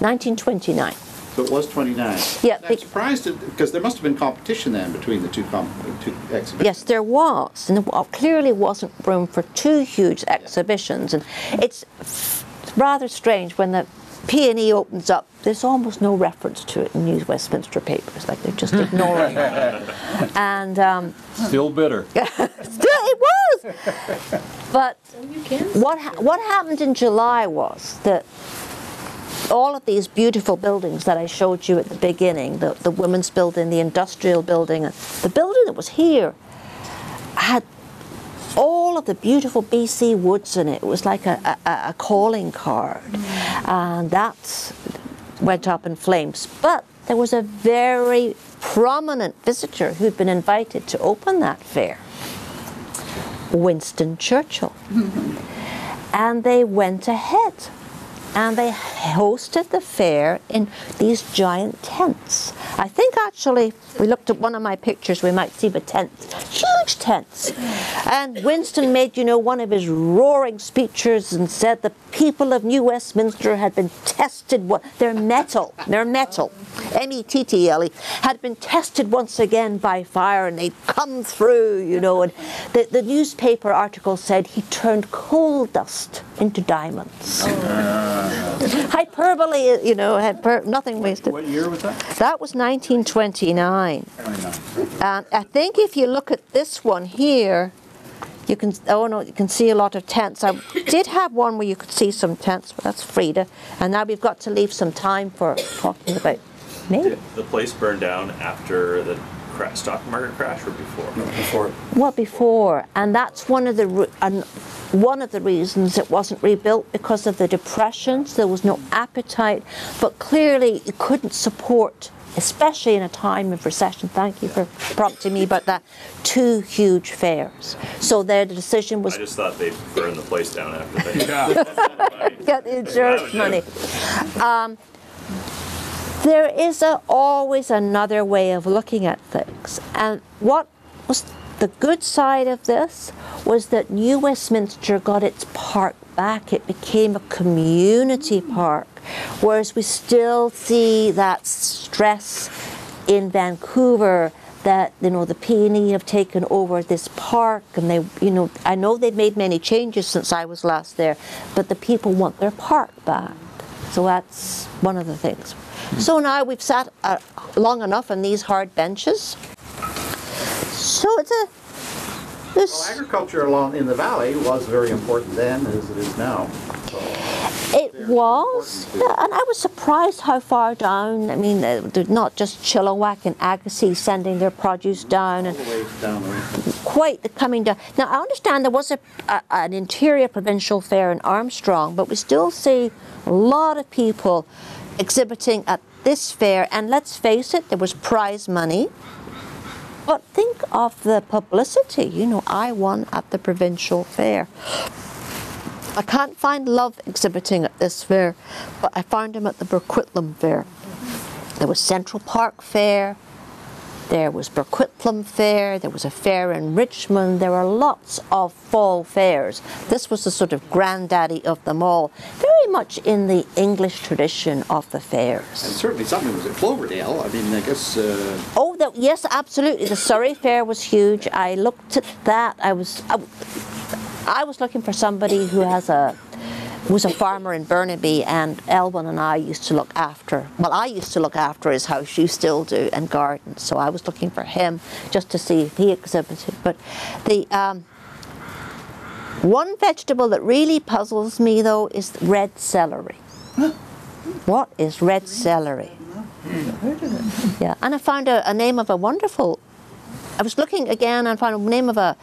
1929. So it was 29. Yeah, I'm surprised because there must have been competition then between the two exhibitions. Yes, there was. And there clearly wasn't room for two huge exhibitions. And it's rather strange when the Peony opens up, there's almost no reference to it in New Westminster papers, like they're just ignoring it. And Still bitter. still it was. But what happened in July was that all of these beautiful buildings that I showed you at the beginning, the women's building, the industrial building, the building that was here had all of the beautiful BC woods in it. It was like a calling card. And that went up in flames. But there was a very prominent visitor who'd been invited to open that fair, Winston Churchill. And they went ahead and they hosted the fair in these giant tents. I think actually, if we looked at one of my pictures, we might see the tents, huge tents. And Winston made, you know, one of his roaring speeches and said the people of New Westminster had been tested, their mettle, M-E-T-T-L-E, had been tested once again by fire, and they'd come through, you know. And the newspaper article said he turned coal dust into diamonds. Hyperbole, you know, nothing wasted. What year was that? That was 1929. And I think if you look at this one here, you can, you can see a lot of tents. I did have one where you could see some tents, but that's Frida. And now we've got to leave some time for talking about me. Did the place burned down after the stock market crash or before? No, before. Well, before, and that's one of the reasons it wasn't rebuilt, because of the depressions. There was no appetite, but clearly it couldn't support, especially in a time of recession. Thank you for prompting me about that. 2 huge fairs. So the decision was. I just thought they'd burn the place down after they Get the insurance money. There is always another way of looking at things. And what was the good side of this was that New Westminster got its park back. It became a community park, whereas we still see that stress in Vancouver that, you know, the PNE have taken over this park, and they, you know, I know they've made many changes since I was last there, but the people want their park back. So that's one of the things. So now we've sat long enough on these hard benches. So Well, agriculture along in the valley was very important then as it is now. So it was, yeah, and I was surprised how far down. I mean, they're not just Chilliwack and Agassiz sending their produce down, and all the way down the way. quite the coming down. Now I understand there was an interior provincial fair in Armstrong, but we still see a lot of people exhibiting at this fair, and let's face it, there was prize money. But think of the publicity. You know, I won at the Provincial Fair. I can't find Love exhibiting at this fair, but I found him at the Burquitlam Fair. There was Central Park Fair, there was Burquitlam Fair, there was a fair in Richmond. There were lots of fall fairs. This was the sort of granddaddy of them all, very much in the English tradition of the fairs. And certainly something was at Cloverdale. I mean, I guess... Oh, yes, absolutely. The Surrey Fair was huge. I looked at that. I was looking for somebody who was a farmer in Burnaby, and Elwyn and I used to look after, well, I used to look after his house, you still do, and gardens. So I was looking for him just to see if he exhibited. But the one vegetable that really puzzles me, though, is red celery. What is red celery? Yeah, and I found a name of a wonderful, I was looking again and found a name of a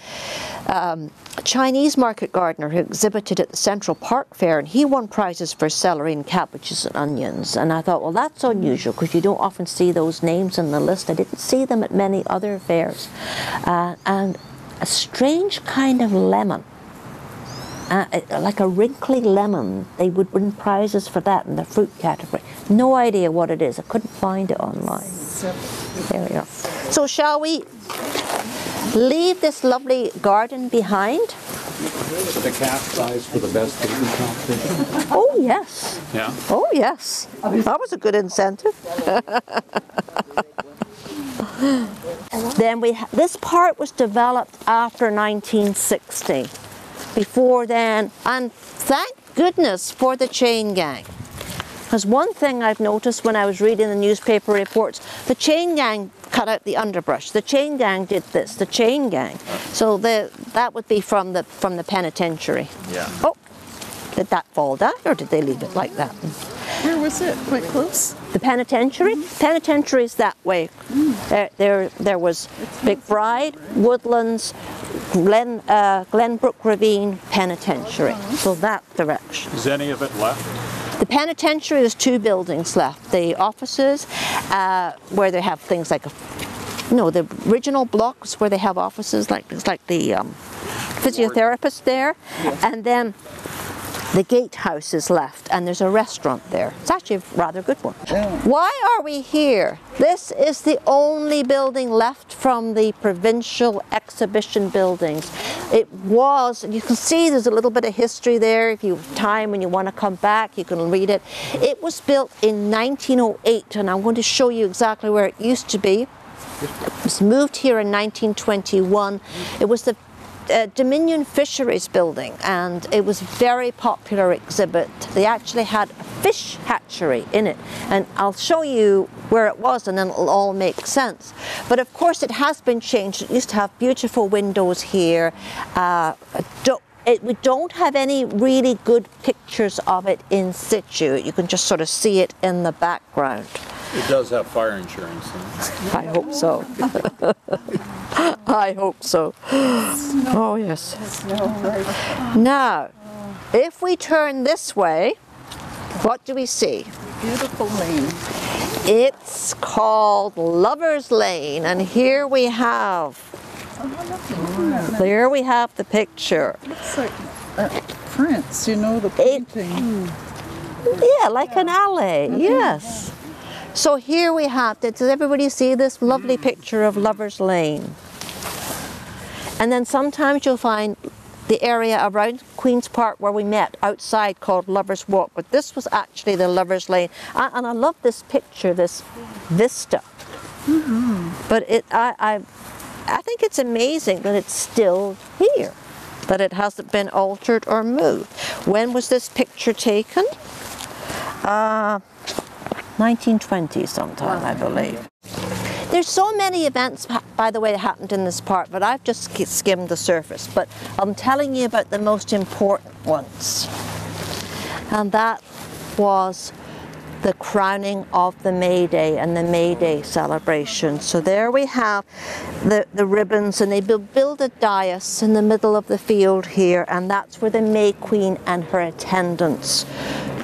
Chinese market gardener who exhibited at the Central Park Fair, and he won prizes for celery and cabbages and onions. And I thought, well, that's unusual because you don't often see those names in the list. I didn't see them at many other fairs. And a strange kind of lemon, like a wrinkly lemon. They would win prizes for that in the fruit category. No idea what it is. I couldn't find it online. There we are. So shall we leave this lovely garden behind? The cat size for the best baking competition. Oh yes. Yeah. Oh yes. That was a good incentive. Then this part was developed after 1960. Before then, and thank goodness for the chain gang. Because one thing I've noticed when I was reading the newspaper reports, the chain gang cut out the underbrush. The chain gang did this. The chain gang. So that would be from the penitentiary. Yeah. Oh, did that fall down, or did they leave it like that? Where was it? Quite close? The penitentiary? Penitentiary is that way. There was McBride, Woodlands, Glenbrook Ravine Penitentiary. So that direction. Is any of it left? The penitentiary, there's 2 buildings left. The offices, where they have things like, the original blocks where they have offices, like the physiotherapist there, and then the gatehouse is left, and there's a restaurant there. It's actually a rather good one. Why are we here? This is the only building left from the provincial exhibition buildings. It was, you can see there's a little bit of history there. If you have time when you want to come back, you can read it. It was built in 1908, and I'm going to show you exactly where it used to be. It was moved here in 1921. It was the Dominion Fisheries Building, and it was a very popular exhibit. They actually had a fish hatchery in it, and I'll show you where it was and then it'll all make sense. But of course it has been changed. It used to have beautiful windows here. We don't have any really good pictures of it in situ. You can just sort of see it in the background. It does have fire insurance. I hope so. I hope so. Oh yes. Now, if we turn this way, what do we see? Beautiful lane. It's called Lover's Lane, and here we have, there we have the picture. Looks like Prince, the painting. Yeah, like an alley, yes. So here we have, does everybody see this lovely picture of Lover's Lane? And then sometimes you'll find the area around Queen's Park where we met outside called Lover's Walk, but this was actually the Lover's Lane. And I love this picture, this vista. But I think it's amazing that it's still here, that it hasn't been altered or moved. When was this picture taken? 1920 sometime, I believe. There's so many events, by the way, that happened in this park, but I've just skimmed the surface. But I'm telling you about the most important ones. And that was the crowning of the May Day and the May Day celebration. So there we have the ribbons, and they build a dais in the middle of the field here, and that's where the May Queen and her attendants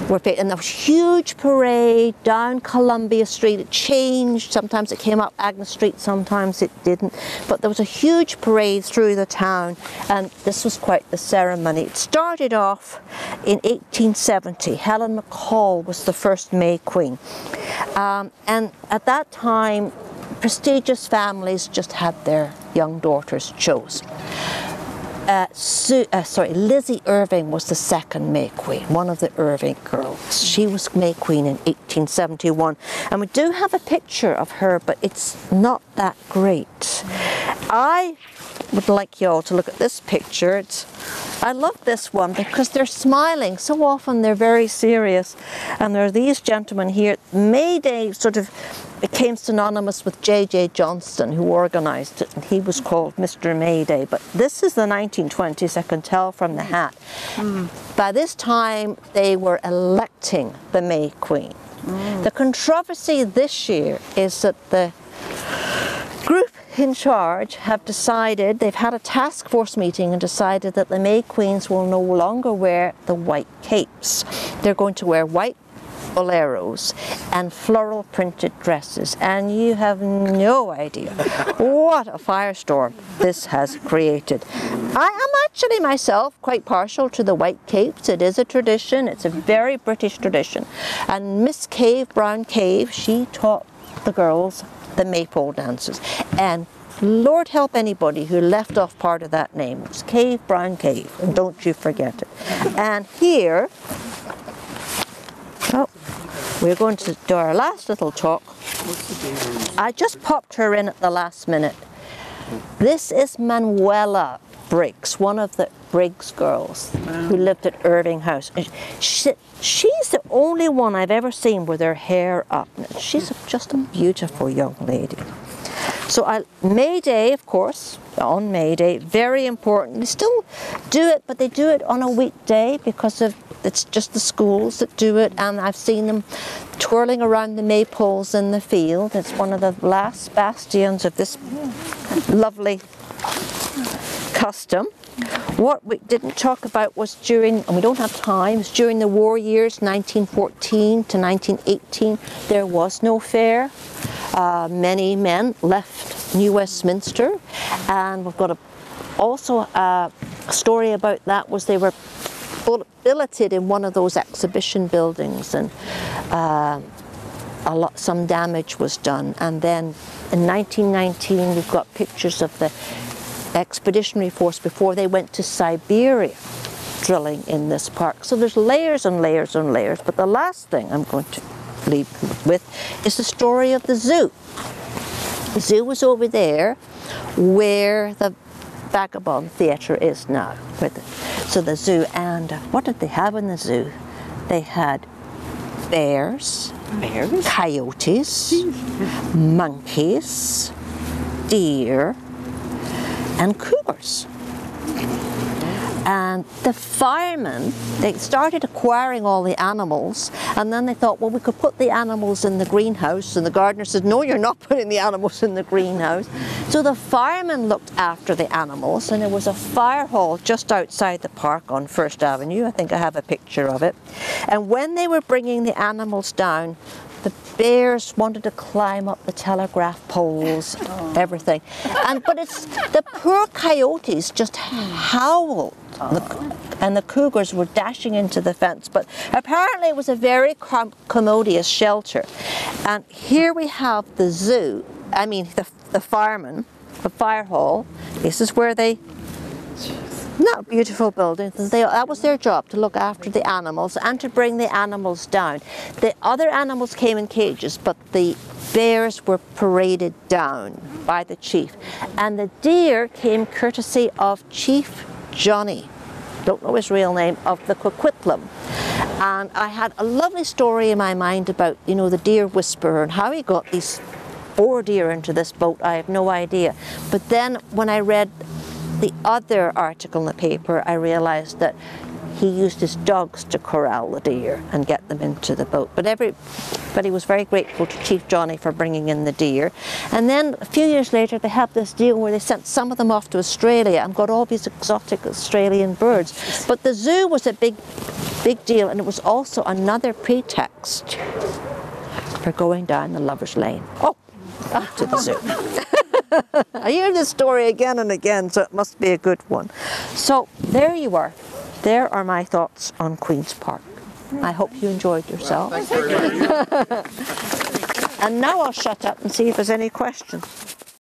were paid. And there was a huge parade down Columbia Street. It changed. Sometimes it came up Agnes Street, sometimes it didn't. But there was a huge parade through the town, and this was quite the ceremony. It started off in 1870. Helen McCall was the first May Queen. And at that time, prestigious families just had their young daughters chosen. Lizzie Irving was the second May Queen, one of the Irving girls. She was May Queen in 1871, and we do have a picture of her, but it's not that great. I would like you all to look at this picture. I love this one because they're smiling. So often they're very serious, and there are these gentlemen here. May Day sort of became synonymous with J.J. Johnston, who organised it, and he was called Mr. May Day. But this is the 1920s, I can tell from the hat. By this time, they were electing the May Queen. The controversy this year is that the group in charge have decided, they've had a task force meeting and decided that the May Queens will no longer wear the white capes. They're going to wear white boleros and floral printed dresses, and you have no idea what a firestorm this has created. I am actually myself quite partial to the white capes. It is a tradition. It's a very British tradition, and Miss Cave, Brown Cave, she taught the girls the maypole dances, and Lord help anybody who left off part of that name. It was Cave, Brown Cave, and don't you forget it. And here, we're going to do our last little talk. I just popped her in at the last minute. This is Manuela Brix, one of the Briggs girls who lived at Irving House. And she's the only one I've ever seen with her hair up. She's just a beautiful young lady. So May Day, of course, on May Day, very important. They still do it, but they do it on a weekday because it's just the schools that do it, and I've seen them twirling around the maypoles in the field. It's one of the last bastions of this lovely custom. What we didn't talk about was during, and we don't have time, was during the war years, 1914 to 1918, there was no fair. Many men left New Westminster, and we've got also a story about that was they were billeted in one of those exhibition buildings, and some damage was done. And then in 1919 we've got pictures of the expeditionary force before they went to Siberia drilling in this park. So there's layers and layers and layers, but the last thing I'm going to leave with is the story of the zoo. The zoo was over there where the Vagabond Theatre is now. So the zoo, and what did they have in the zoo? They had bears, coyotes, monkeys, deer, and cougars. And the firemen, they started acquiring all the animals, and then they thought, well, we could put the animals in the greenhouse, and the gardener said, no, you're not putting the animals in the greenhouse. So the firemen looked after the animals, and there was a fire hall just outside the park on First Avenue. I think I have a picture of it. And when they were bringing the animals down, the bears wanted to climb up the telegraph poles, everything. But the poor coyotes just howled, and the cougars were dashing into the fence. But apparently it was a very commodious shelter. And here we have the zoo, the firemen, the fire hall. This is where they, not beautiful buildings, that was their job, to look after the animals and to bring the animals down. The other animals came in cages, but the bears were paraded down by the chief. And the deer came courtesy of Chief Johnny, don't know his real name, of the Coquitlam. And I had a lovely story in my mind about, the deer whisperer and how he got these 4 deer into this boat. I have no idea. But then when I read the other article in the paper, I realized that he used his dogs to corral the deer and get them into the boat. But everybody was very grateful to Chief Johnny for bringing in the deer. And then a few years later they had this deal where they sent some of them off to Australia and got all these exotic Australian birds. But the zoo was a big deal, and it was also another pretext for going down the Lover's Lane. Oh, back to the zoo. I hear this story again and again, so it must be a good one. So there you are. There are my thoughts on Queen's Park. I hope you enjoyed yourself. Well, thanks very much. And now I'll shut up and see if there's any questions.